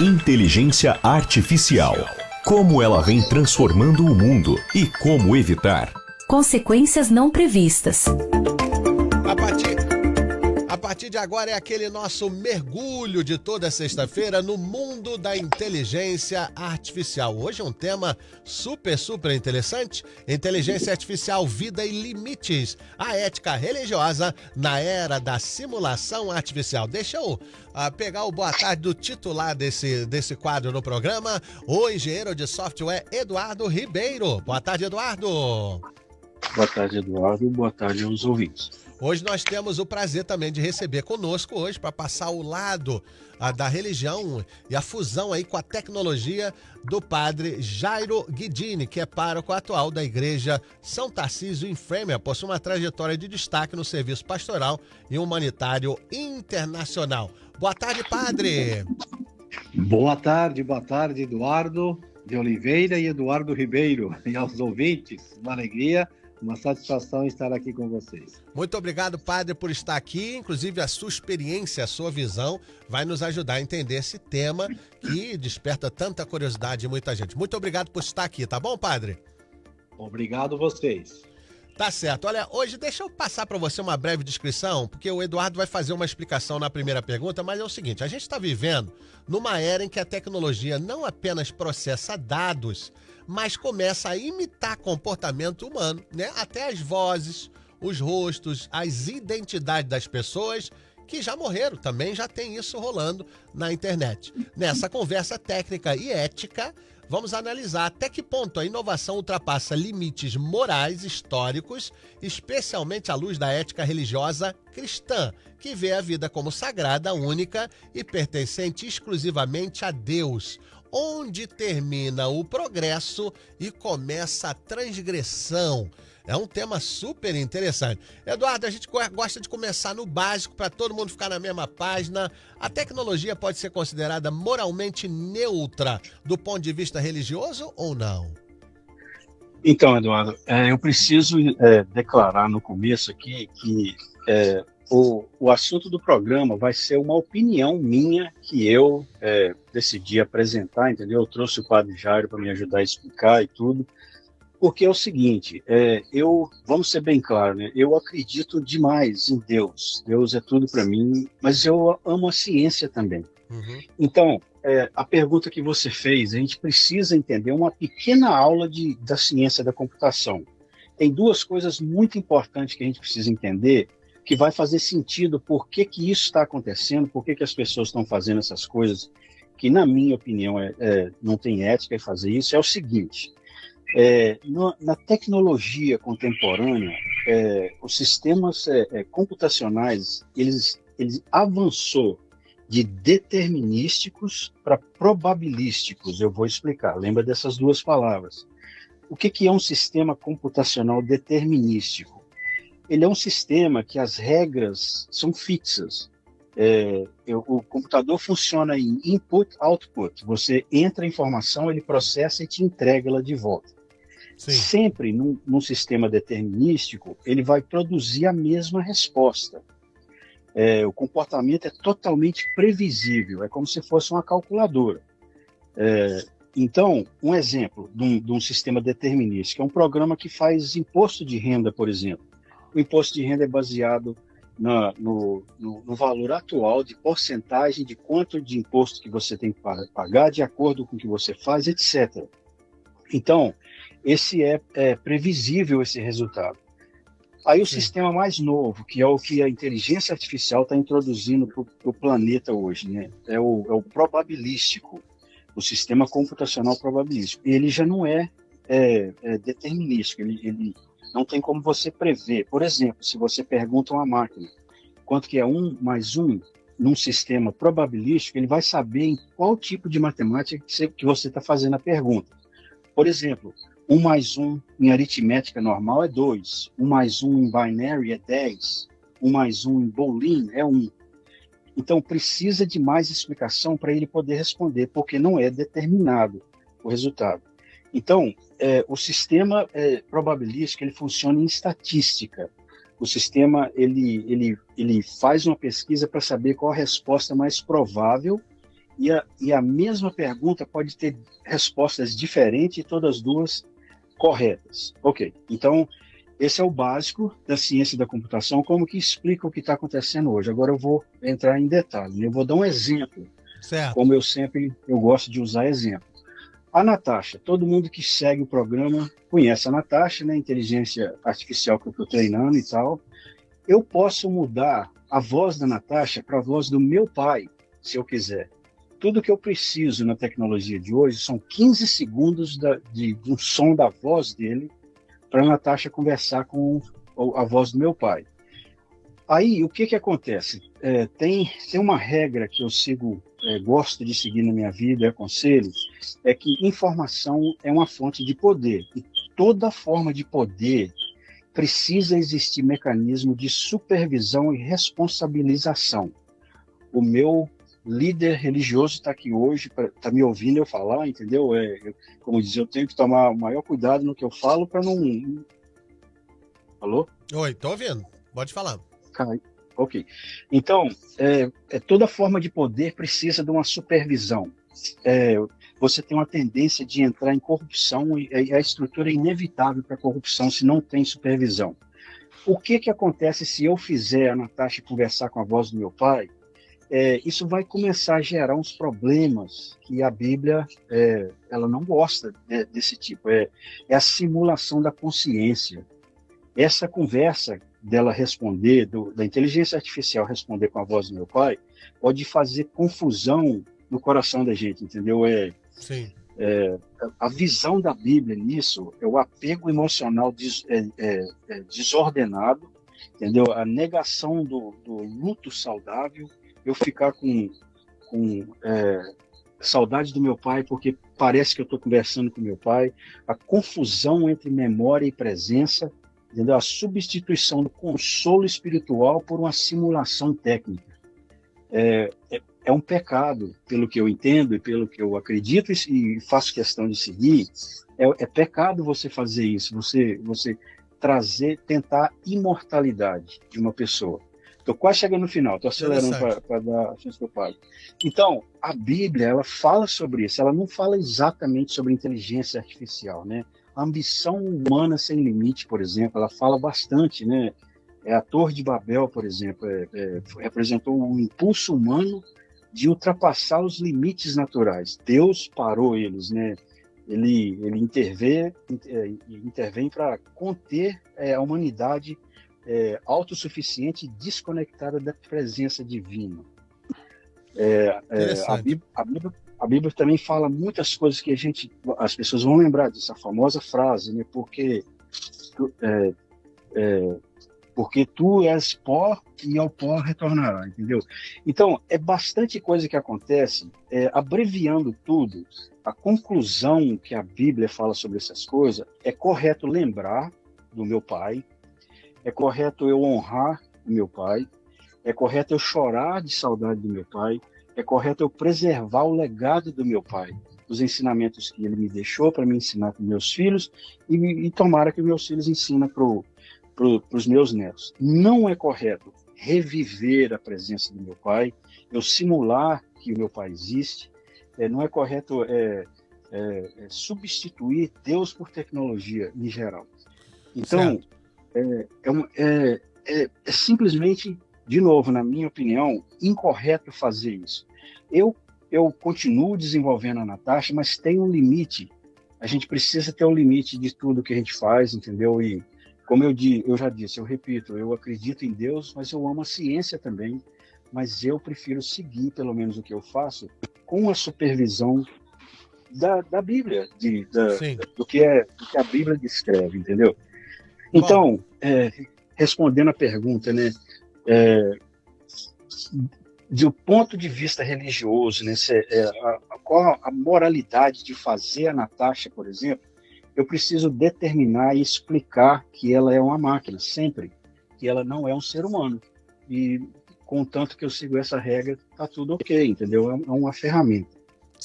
Inteligência Artificial. Como ela vem transformando o mundo e como evitar. Consequências não previstas. A partir de agora é aquele nosso mergulho de toda sexta-feira no mundo da inteligência artificial. Hoje é um tema super interessante. Inteligência artificial, vida e limites. A ética religiosa na era da simulação artificial. Deixa eu pegar o boa tarde do titular desse quadro no programa, o engenheiro de software Eduardo Ribeiro. Boa tarde, Eduardo. Boa tarde, Eduardo. Boa tarde aos ouvintes. Hoje nós temos o prazer também de receber conosco hoje para passar ao lado da religião e a fusão aí com a tecnologia do padre Jairo Guidini, que é pároco atual da igreja São Tarcísio em Fêmea, possui uma trajetória de destaque no serviço pastoral e humanitário internacional. Boa tarde, padre! Boa tarde, Eduardo de Oliveira e Eduardo Ribeiro. E aos ouvintes, uma alegria. Uma satisfação estar aqui com vocês. Muito obrigado, padre, por estar aqui. Inclusive, a sua experiência, a sua visão vai nos ajudar a entender esse tema que desperta tanta curiosidade de muita gente. Muito obrigado por estar aqui, tá bom, padre? Obrigado vocês. Tá certo. Olha, hoje deixa eu passar para você uma breve descrição, porque o Eduardo vai fazer uma explicação na primeira pergunta, mas é o seguinte, a gente está vivendo numa era em que a tecnologia não apenas processa dados, mas começa a imitar comportamento humano, né? Até as vozes, os rostos, as identidades das pessoas que já morreram, também já tem isso rolando na internet. Nessa conversa técnica e ética, vamos analisar até que ponto a inovação ultrapassa limites morais históricos, especialmente à luz da ética religiosa cristã, que vê a vida como sagrada, única e pertencente exclusivamente a Deus. Onde termina o progresso e começa a transgressão. É um tema super interessante. Eduardo, a gente gosta de começar no básico para todo mundo ficar na mesma página. A tecnologia pode ser considerada moralmente neutra do ponto de vista religioso ou não? Então, Eduardo, eu preciso declarar no começo aqui que o assunto do programa vai ser uma opinião minha que eu decidi apresentar, entendeu? Eu trouxe o padre Jairo para me ajudar a explicar e tudo, porque é o seguinte, vamos ser bem claros, né? Eu acredito demais em Deus, Deus é tudo para mim, mas eu amo a ciência também. Uhum. Então, a pergunta que você fez, a gente precisa entender uma pequena aula da ciência da computação. Tem duas coisas muito importantes que a gente precisa entender, que vai fazer sentido por que isso está acontecendo, por que as pessoas estão fazendo essas coisas, que na minha opinião não tem ética em fazer isso. É o seguinte, na tecnologia contemporânea, os sistemas computacionais, eles avançou de determinísticos para probabilísticos. Eu vou explicar, lembra dessas duas palavras. O que é um sistema computacional determinístico? Ele é um sistema que as regras são fixas. O computador funciona em input-output. Você entra a informação, ele processa e te entrega ela de volta. Sim. Sempre num sistema determinístico, ele vai produzir a mesma resposta. O comportamento é totalmente previsível, é como se fosse uma calculadora. Então, um exemplo de um sistema determinístico é um programa que faz imposto de renda, por exemplo. O imposto de renda é baseado no valor atual de porcentagem de quanto de imposto que você tem que pagar, de acordo com o que você faz, etc. Então, esse é previsível, esse resultado. Aí o sistema mais novo, que é o que a inteligência artificial está introduzindo para o planeta hoje, né? É o probabilístico, o sistema computacional probabilístico. Ele já não é determinístico, ele não tem como você prever. Por exemplo, se você pergunta a uma máquina quanto que é 1 mais 1, num sistema probabilístico, ele vai saber em qual tipo de matemática que você está fazendo a pergunta. Por exemplo, 1 mais 1 em aritmética normal é 2, 1 mais 1 em binary é 10, 1 mais 1 em boolean é 1. Então, precisa de mais explicação para ele poder responder, porque não é determinado o resultado. Então, o sistema probabilístico ele funciona em estatística. O sistema ele faz uma pesquisa para saber qual a resposta mais provável e a mesma pergunta pode ter respostas diferentes e todas duas corretas. Ok, então esse é o básico da ciência da computação, como que explica o que está acontecendo hoje. Agora eu vou entrar em detalhe, eu vou dar um exemplo, Certo. como eu gosto de usar exemplo. A Natasha, todo mundo que segue o programa conhece a Natasha, né? Inteligência artificial que eu estou treinando e tal. Eu posso mudar a voz da Natasha para a voz do meu pai, se eu quiser. Tudo que eu preciso na tecnologia de hoje são 15 segundos de um som da voz dele para a Natasha conversar com a voz do meu pai. Aí, o que acontece? Tem uma regra que eu sigo, gosto de seguir na minha vida, aconselho, é que informação é uma fonte de poder. E toda forma de poder precisa existir mecanismo de supervisão e responsabilização. O meu líder religioso está aqui hoje, está me ouvindo eu falar, entendeu? Como diz, eu tenho que tomar o maior cuidado no que eu falo para não... Alô? Oi, tô ouvindo. Pode falar. Ok. Então, toda forma de poder precisa de uma supervisão. Você tem uma tendência de entrar em corrupção e a estrutura é inevitável para a corrupção se não tem supervisão. O que acontece se eu fizer a Natasha conversar com a voz do meu pai? Isso vai começar a gerar uns problemas que a Bíblia ela não gosta desse tipo. É a simulação da consciência. Essa conversa dela responder, da inteligência artificial responder com a voz do meu pai, pode fazer confusão no coração da gente, entendeu? Sim. A visão da Bíblia nisso é o apego emocional desordenado, entendeu? A negação do luto saudável, eu ficar com saudade do meu pai porque parece que eu estou conversando com meu pai, a confusão entre memória e presença, entendeu? A substituição do consolo espiritual por uma simulação técnica. É um pecado, pelo que eu entendo e pelo que eu acredito e faço questão de seguir. É pecado você fazer isso, você tentar imortalidade de uma pessoa. Estou quase chegando no final, estou acelerando para dar a chance para o pai. Então, a Bíblia, ela fala sobre isso, ela não fala exatamente sobre inteligência artificial, né? A ambição humana sem limite, por exemplo, ela fala bastante, né? A Torre de Babel, por exemplo, representou um impulso humano de ultrapassar os limites naturais. Deus parou eles, né? Ele intervém para conter a humanidade autossuficiente e desconectada da presença divina. A Bíblia também fala muitas coisas que as pessoas vão lembrar disso, a famosa frase, né? Porque tu és pó e ao pó retornará, entendeu? Então, é bastante coisa que acontece, abreviando tudo, a conclusão que a Bíblia fala sobre essas coisas, é correto lembrar do meu pai, é correto eu honrar o meu pai, é correto eu chorar de saudade do meu pai, é correto eu preservar o legado do meu pai, os ensinamentos que ele me deixou para me ensinar para meus filhos e tomara que meus filhos ensinem para os meus netos. Não é correto reviver a presença do meu pai, eu simular que o meu pai existe, não é correto substituir Deus por tecnologia em geral. Então, é simplesmente, de novo, na minha opinião, incorreto fazer isso. Eu continuo desenvolvendo a Natasha, mas tem um limite. A gente precisa ter um limite de tudo que a gente faz, entendeu? E como eu já disse, eu repito, eu acredito em Deus, mas eu amo a ciência também, mas eu prefiro seguir, pelo menos o que eu faço, com a supervisão da Bíblia, do que a Bíblia descreve, entendeu? Então, respondendo a pergunta, né, do ponto de vista religioso, né, qual a moralidade de fazer a Natasha, por exemplo, eu preciso determinar e explicar que ela é uma máquina, sempre, que ela não é um ser humano. E, contanto que eu sigo essa regra, tá tudo ok, entendeu? É uma ferramenta,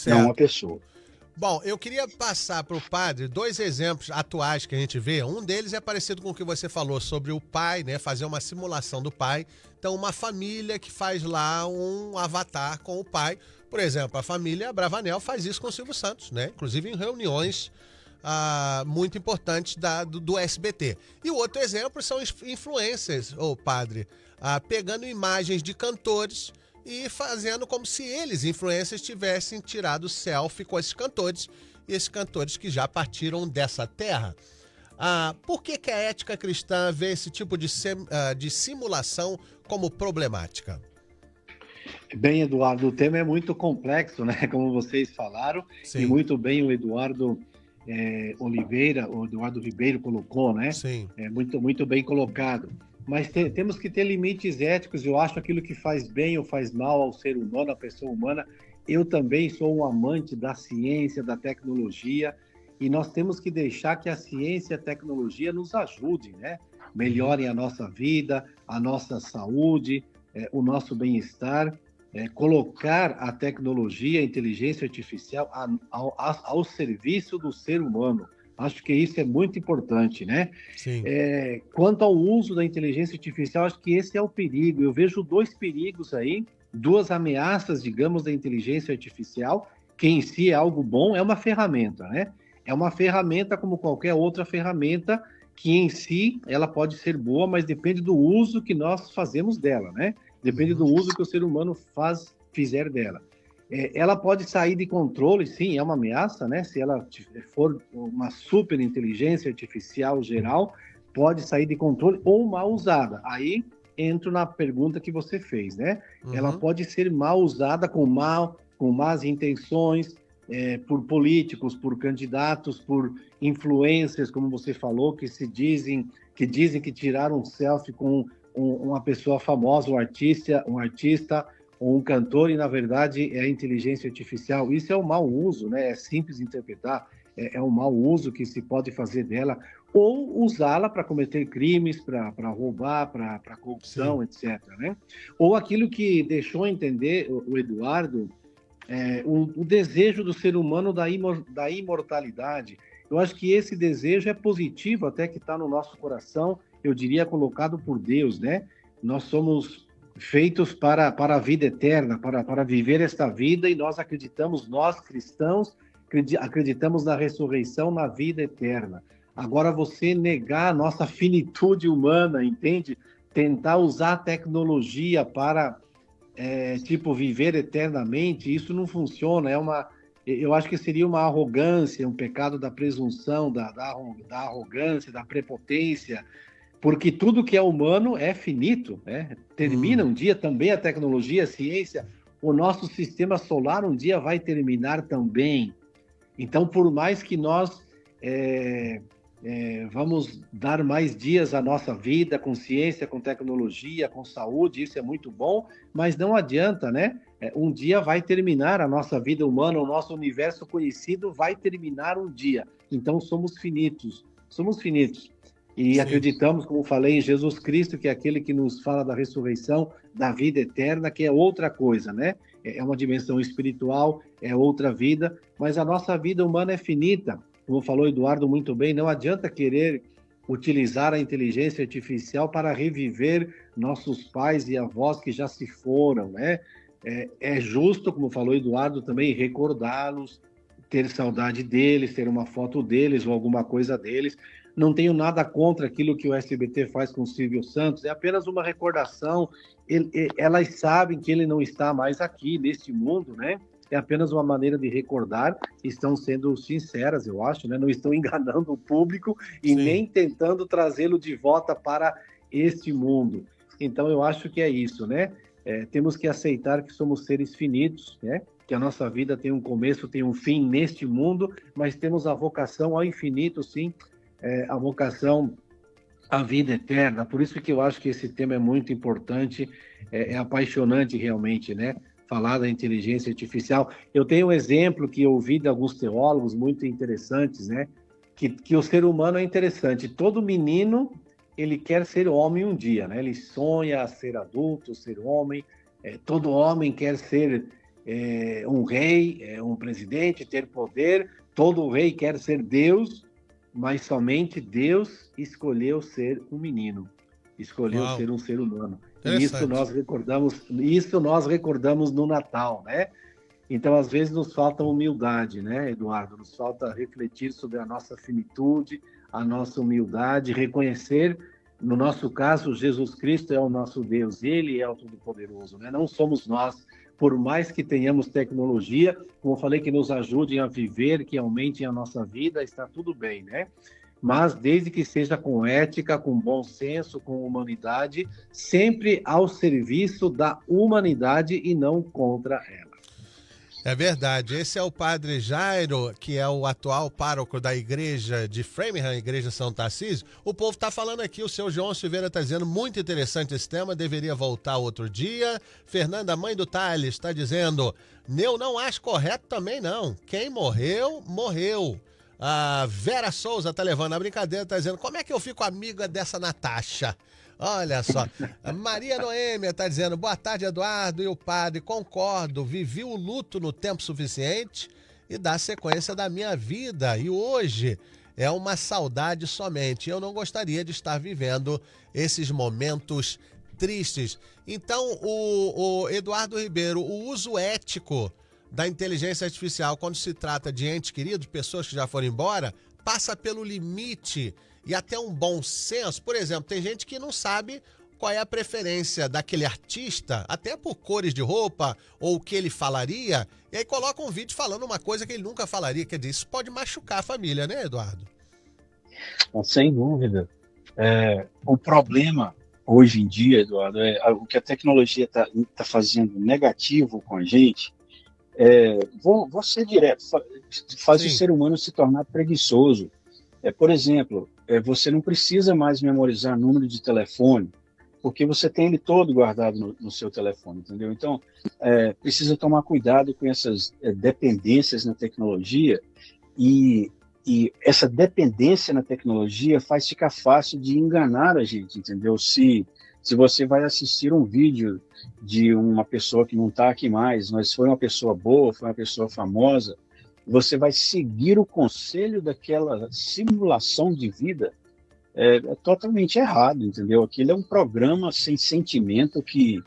não uma pessoa. Bom, eu queria passar para o padre 2 exemplos atuais que a gente vê. Um deles é parecido com o que você falou sobre o pai, né? Fazer uma simulação do pai. Então, uma família que faz lá um avatar com o pai, Por exemplo, a família Bravanel faz isso com o Silvio Santos, né? Inclusive em reuniões muito importantes do SBT. E o outro exemplo são influencers, padre, pegando imagens de cantores e fazendo como se eles, influencers, tivessem tirado selfie com esses cantores, e esses cantores que já partiram dessa terra. Por que a ética cristã vê esse tipo de simulação como problemática? Bem, Eduardo, o tema é muito complexo, né? Como vocês falaram, Sim. E muito bem o Eduardo Oliveira, o Eduardo Ribeiro colocou, né? Sim. Muito bem colocado. Mas temos que ter limites éticos. Eu acho aquilo que faz bem ou faz mal ao ser humano, à pessoa humana. Eu também sou um amante da ciência, da tecnologia, e nós temos que deixar que a ciência e a tecnologia nos ajudem, né? Melhorem a nossa vida, a nossa saúde, o nosso bem-estar, colocar a tecnologia, a inteligência artificial ao serviço do ser humano. Acho que isso é muito importante, né? Sim. Quanto ao uso da inteligência artificial, acho que esse é o perigo. Eu vejo dois perigos aí, duas ameaças, digamos, da inteligência artificial, que em si é algo bom, é uma ferramenta, né? É uma ferramenta como qualquer outra ferramenta, que em si ela pode ser boa, mas depende do uso que nós fazemos dela, né? Depende do uso que o ser humano fizer dela. Ela pode sair de controle, sim, é uma ameaça, né? Se ela for uma super inteligência artificial geral, pode sair de controle ou mal usada. Aí entro na pergunta que você fez, né? Ela pode ser mal usada com más intenções, por políticos, por candidatos, por influencers, como você falou, que dizem que tiraram um selfie com uma pessoa famosa, um artista ou um cantor, e na verdade é a inteligência artificial. Isso é um mau uso, né? É simples de interpretar, é um mau uso que se pode fazer dela, ou usá-la para cometer crimes, para roubar, para corrupção, etc., né? Ou aquilo que deixou entender o Eduardo, o desejo do ser humano da imortalidade. Eu acho que esse desejo é positivo, até que está no nosso coração, eu diria colocado por Deus, né? Nós somos feitos para a vida eterna, para viver esta vida, e nós cristãos, acreditamos na ressurreição, na vida eterna. Agora, você negar a nossa finitude humana, entende? Tentar usar a tecnologia para, viver eternamente, isso não funciona, eu acho que seria uma arrogância, um pecado da presunção, da arrogância, da prepotência, porque tudo que é humano é finito, né? Termina um dia também a tecnologia, a ciência, o nosso sistema solar um dia vai terminar também. Então, por mais que nós vamos dar mais dias à nossa vida com ciência, com tecnologia, com saúde, isso é muito bom, mas não adianta, né? Um dia vai terminar a nossa vida humana, o nosso universo conhecido vai terminar um dia. Então, somos finitos. E Sim. Acreditamos, como falei, em Jesus Cristo, que é aquele que nos fala da ressurreição, da vida eterna, que é outra coisa, né? É uma dimensão espiritual, é outra vida, mas a nossa vida humana é finita. Como falou Eduardo muito bem, não adianta querer utilizar a inteligência artificial para reviver nossos pais e avós que já se foram, né? É justo, como falou Eduardo, também recordá-los, ter saudade deles, ter uma foto deles ou alguma coisa deles. Não tenho nada contra aquilo que o SBT faz com o Silvio Santos, é apenas uma recordação. Elas sabem que ele não está mais aqui, neste mundo, né? É apenas uma maneira de recordar, estão sendo sinceras, eu acho, né? Não estão enganando o público e Sim. nem tentando trazê-lo de volta para este mundo. Então, eu acho que é isso, né? Temos que aceitar que somos seres finitos, né? Que a nossa vida tem um começo, tem um fim neste mundo, mas temos a vocação ao infinito, sim, a vocação à vida eterna. Por isso que eu acho que esse tema é muito importante, é apaixonante realmente, né? Falar da inteligência artificial. Eu tenho um exemplo que eu ouvi de alguns teólogos muito interessantes, né? Que o ser humano é interessante. Todo menino, ele quer ser homem um dia, né? Ele sonha ser adulto, ser homem. Todo homem quer ser um rei, um presidente, ter poder. Todo rei quer ser Deus, mas somente Deus escolheu ser um menino, escolheu Uau. Ser um ser humano. E isso nós recordamos no Natal, né? Então, às vezes, nos falta humildade, né, Eduardo? Nos falta refletir sobre a nossa finitude, a nossa humildade, reconhecer, no nosso caso, Jesus Cristo é o nosso Deus, Ele é o Todo-Poderoso, né? Não somos nós, por mais que tenhamos tecnologia, como eu falei, que nos ajudem a viver, que aumentem a nossa vida, está tudo bem, né? Mas desde que seja com ética, com bom senso, com humanidade, sempre ao serviço da humanidade e não contra ela. É verdade. Esse é o Padre Jairo, que é o atual pároco da igreja de Framingham, Igreja São Tarcísio. O povo está falando aqui, o seu João Silveira está dizendo, muito interessante esse tema, deveria voltar outro dia. Fernanda, mãe do Thales, está dizendo, eu não acho correto também não. Quem morreu, morreu. A Vera Souza tá levando a brincadeira, tá dizendo, como é que eu fico amiga dessa Natasha? Olha só. A Maria Noêmia tá dizendo, boa tarde, Eduardo e o padre, concordo, vivi o luto no tempo suficiente e dá sequência da minha vida. E hoje é uma saudade somente. Eu não gostaria de estar vivendo esses momentos tristes. Então, o Eduardo Ribeiro, o uso ético da inteligência artificial, quando se trata de entes queridos, pessoas que já foram embora, passa pelo limite e até um bom senso. Por exemplo, tem gente que não sabe qual é a preferência daquele artista, até por cores de roupa ou o que ele falaria, e aí coloca um vídeo falando uma coisa que ele nunca falaria. Quer dizer, isso pode machucar a família, né, Eduardo? Sem dúvida. O problema hoje em dia, Eduardo, o que a tecnologia está fazendo negativo com a gente. Vou ser direto, faz o ser humano se tornar preguiçoso. Por exemplo, você não precisa mais memorizar número de telefone, porque você tem ele todo guardado no seu telefone, entendeu? Então, precisa tomar cuidado com essas dependências na tecnologia, e essa dependência na tecnologia faz ficar fácil de enganar a gente, entendeu? Se você vai assistir um vídeo de uma pessoa que não está aqui mais, mas foi uma pessoa boa, foi uma pessoa famosa, você vai seguir o conselho daquela simulação de vida, é totalmente errado, entendeu? Aquilo é um programa sem sentimento que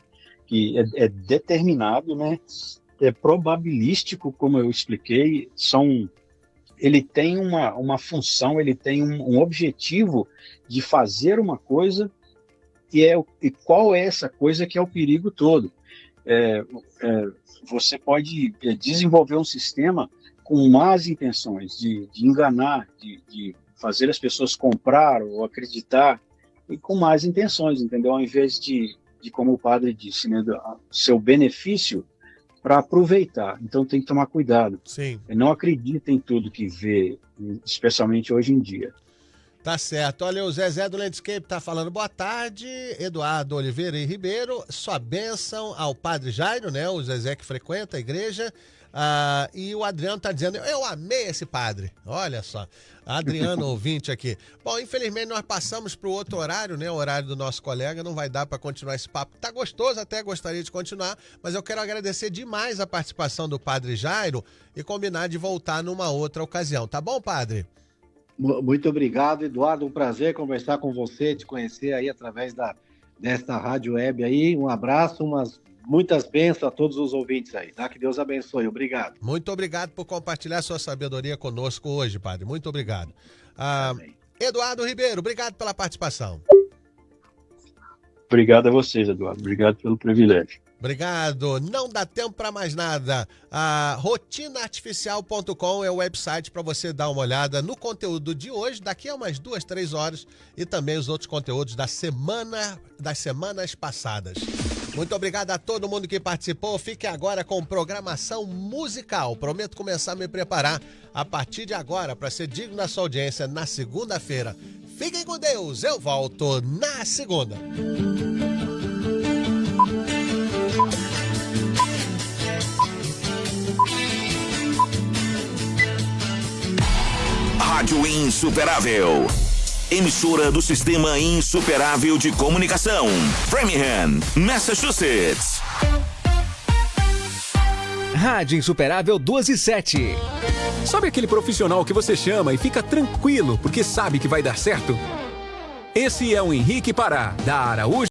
é determinado, né? É probabilístico, como eu expliquei, ele tem uma função, ele tem um objetivo de fazer uma coisa, e qual é essa coisa que é o perigo todo? Você pode desenvolver um sistema com más intenções, de enganar, de fazer as pessoas comprar ou acreditar, e com más intenções, entendeu? Ao invés de como o padre disse, né, seu benefício para aproveitar. Então tem que tomar cuidado. Sim. Não acredita em tudo que vê, especialmente hoje em dia. Tá certo. Olha, o Zezé do Landscape tá falando, boa tarde, Eduardo Oliveira e Ribeiro, sua bênção ao Padre Jairo, né? O Zezé que frequenta a igreja. E o Adriano tá dizendo, eu amei esse padre. Olha só, Adriano ouvinte aqui. Bom, infelizmente nós passamos pro outro horário, né? O horário do nosso colega, não vai dar para continuar esse papo. Tá gostoso, até gostaria de continuar, mas eu quero agradecer demais a participação do Padre Jairo e combinar de voltar numa outra ocasião. Tá bom, padre? Muito obrigado, Eduardo. Um prazer conversar com você, te conhecer aí através desta rádio web aí. Um abraço, muitas bênçãos a todos os ouvintes aí, tá? Que Deus abençoe. Obrigado. Muito obrigado por compartilhar sua sabedoria conosco hoje, padre. Muito obrigado. Eduardo Ribeiro, obrigado pela participação. Obrigado a vocês, Eduardo. Obrigado pelo privilégio. Obrigado. Não dá tempo para mais nada. Rotinaartificial.com é o website para você dar uma olhada no conteúdo de hoje, daqui a umas 2-3 horas, e também os outros conteúdos das semanas passadas. Muito obrigado a todo mundo que participou. Fique agora com programação musical. Prometo começar a me preparar a partir de agora para ser digno da sua audiência na segunda-feira. Fiquem com Deus. Eu volto na segunda. Rádio Insuperável. Emissora do Sistema Insuperável de Comunicação. Framingham, Massachusetts. Rádio Insuperável 12/7. Sabe aquele profissional que você chama e fica tranquilo porque sabe que vai dar certo? Esse é o Henrique Pará, da Araújo